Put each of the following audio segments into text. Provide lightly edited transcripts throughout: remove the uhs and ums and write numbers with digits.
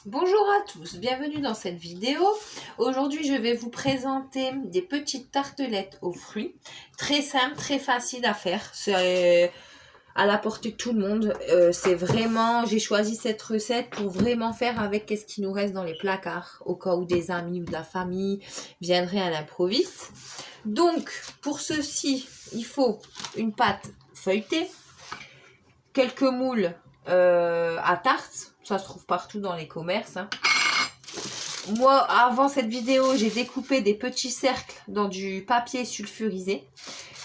Bonjour à tous, bienvenue dans cette vidéo. Aujourd'hui, je vais vous présenter des petites tartelettes aux fruits. Très simple, très facile à faire. C'est à la portée de tout le monde. C'est vraiment, j'ai choisi cette recette pour vraiment faire avec ce qui nous reste dans les placards, au cas où des amis ou de la famille viendraient à l'improviste. Donc, pour ceci, il faut une pâte feuilletée, quelques moules à tarte. Ça se trouve partout dans les commerces. Moi, avant cette vidéo, j'ai découpé des petits cercles dans du papier sulfurisé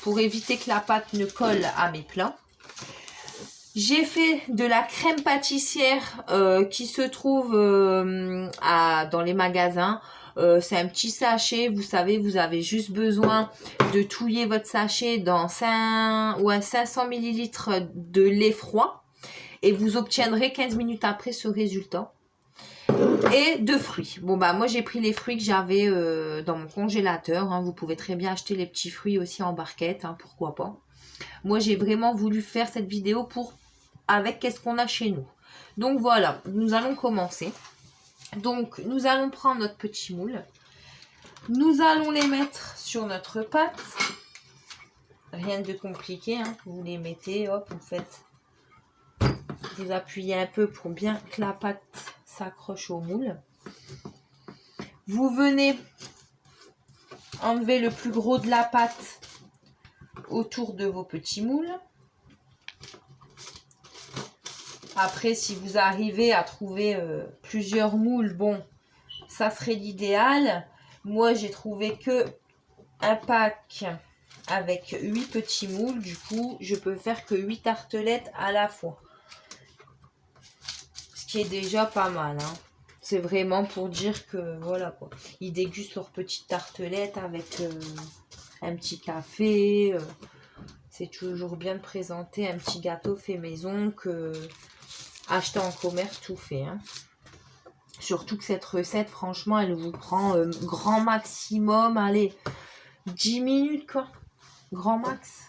pour éviter que la pâte ne colle à mes plats. J'ai fait de la crème pâtissière qui se trouve dans les magasins. C'est un petit sachet, vous savez, vous avez juste besoin de touiller votre sachet dans 500 ml de lait froid et vous obtiendrez 15 minutes après ce résultat. Et de fruits. Bon bah moi j'ai pris les fruits que j'avais dans mon congélateur. Vous pouvez très bien acheter les petits fruits aussi en barquette, pourquoi pas. Moi j'ai vraiment voulu faire cette vidéo avec qu'est-ce qu'on a chez nous. Donc voilà, nous allons commencer. Donc nous allons prendre notre petit moule. Nous allons les mettre sur notre pâte. Rien de compliqué, vous les mettez, hop, vous appuyez un peu pour bien que la pâte s'accroche au moule. Vous venez enlever le plus gros de la pâte autour de vos petits moules. Après, si vous arrivez à trouver plusieurs moules, bon, ça serait l'idéal. Moi, j'ai trouvé que un pack avec 8 petits moules. Du coup, je peux faire que 8 tartelettes à la fois. Ce qui est déjà pas mal, C'est vraiment pour dire que, voilà quoi. Ils dégustent leurs petites tartelettes avec un petit café. C'est toujours bien de présenter un petit gâteau fait maison que acheter en commerce tout fait. Surtout que cette recette, franchement, elle vous prend grand maximum, allez, 10 minutes quoi. Grand max.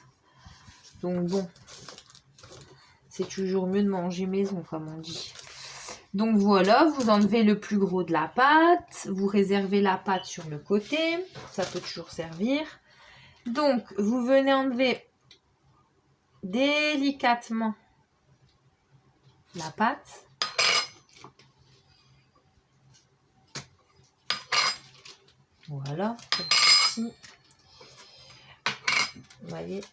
Donc bon, c'est toujours mieux de manger maison, comme on dit. Donc voilà, vous enlevez le plus gros de la pâte, vous réservez la pâte sur le côté, ça peut toujours servir. Donc, vous venez enlever délicatement la pâte. Voilà, comme ceci. Vous voyez.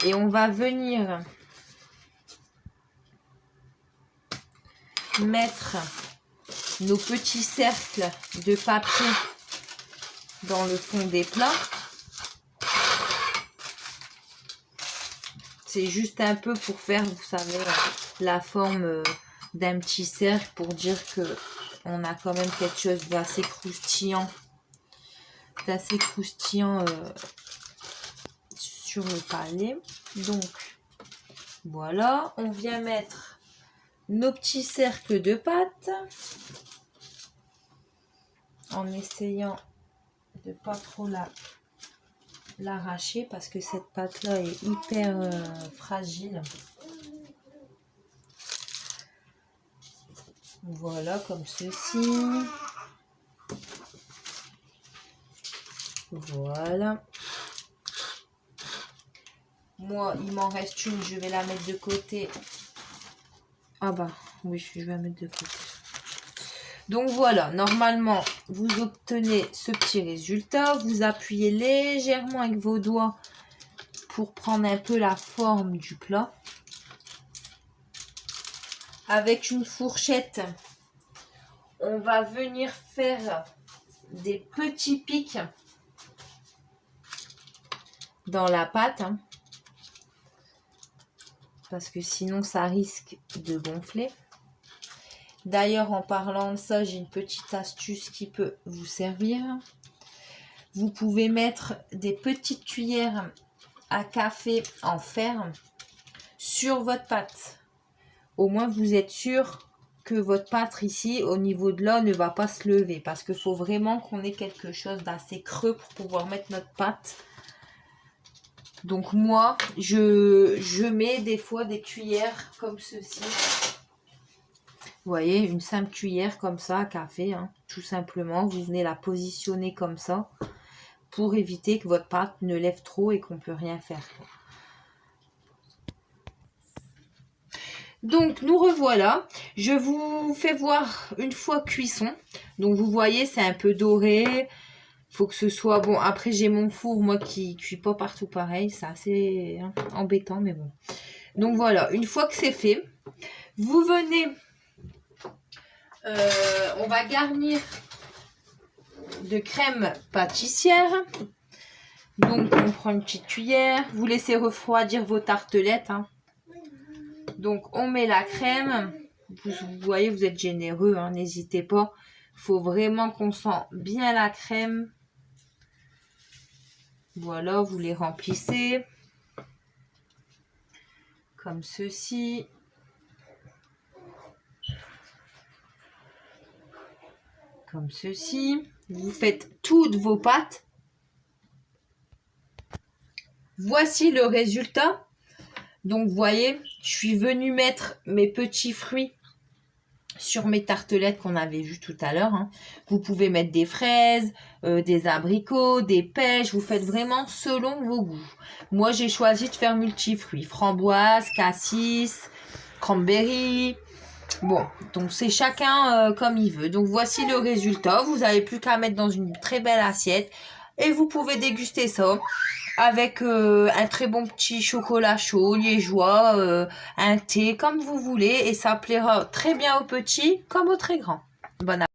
Et on va venir mettre nos petits cercles de papier dans le fond des plats. C'est juste un peu pour faire, vous savez, la forme d'un petit cercle pour dire que on a quand même quelque chose d'assez croustillant. Sur le palais. Donc, voilà. On vient mettre nos petits cercles de pâte en essayant de pas trop l'arracher parce que cette pâte là est hyper fragile. Voilà, comme ceci. Voilà. Moi, il m'en reste une, je vais la mettre de côté. Ah bah, oui, je vais la mettre de côté. Donc voilà, normalement, vous obtenez ce petit résultat. Vous appuyez légèrement avec vos doigts pour prendre un peu la forme du plat. Avec une fourchette, on va venir faire des petits pics dans la pâte. Parce que sinon, ça risque de gonfler. D'ailleurs, en parlant de ça, j'ai une petite astuce qui peut vous servir. Vous pouvez mettre des petites cuillères à café en fer sur votre pâte. Au moins, vous êtes sûr que votre pâte ici, au niveau de là, ne va pas se lever. Parce qu'il faut vraiment qu'on ait quelque chose d'assez creux pour pouvoir mettre notre pâte Donc moi, je mets des fois des cuillères comme ceci. Vous voyez, une simple cuillère comme ça à café, hein, tout simplement. Vous venez la positionner comme ça pour éviter que votre pâte ne lève trop et qu'on ne peut rien faire. Donc, nous revoilà. Je vous fais voir une fois cuisson. Donc, vous voyez, c'est un peu doré. Il faut que ce soit bon. Après, j'ai mon four, moi, qui cuit pas partout pareil. C'est assez embêtant, mais bon. Donc, voilà. Une fois que c'est fait, vous venez... on va garnir de crème pâtissière. Donc, on prend une petite cuillère. Vous laissez refroidir vos tartelettes, hein. Donc, on met la crème. Vous voyez, vous êtes généreux, hein, n'hésitez pas. Il faut vraiment qu'on sent bien la crème. Voilà, vous les remplissez. Comme ceci. Comme ceci. Vous faites toutes vos pâtes. Voici le résultat. Donc, vous voyez, je suis venue mettre mes petits fruits sur mes tartelettes qu'on avait vues tout à l'heure. Hein. Vous pouvez mettre des fraises, des abricots, des pêches. Vous faites vraiment selon vos goûts. Moi, j'ai choisi de faire multifruits. Framboise, cassis, cranberry. Bon, donc c'est chacun comme il veut. Donc, voici le résultat. Vous n'avez plus qu'à mettre dans une très belle assiette. Et vous pouvez déguster ça avec un très bon petit chocolat chaud, liégeois, un thé, comme vous voulez. Et ça plaira très bien aux petits comme aux très grands. Bon appétit.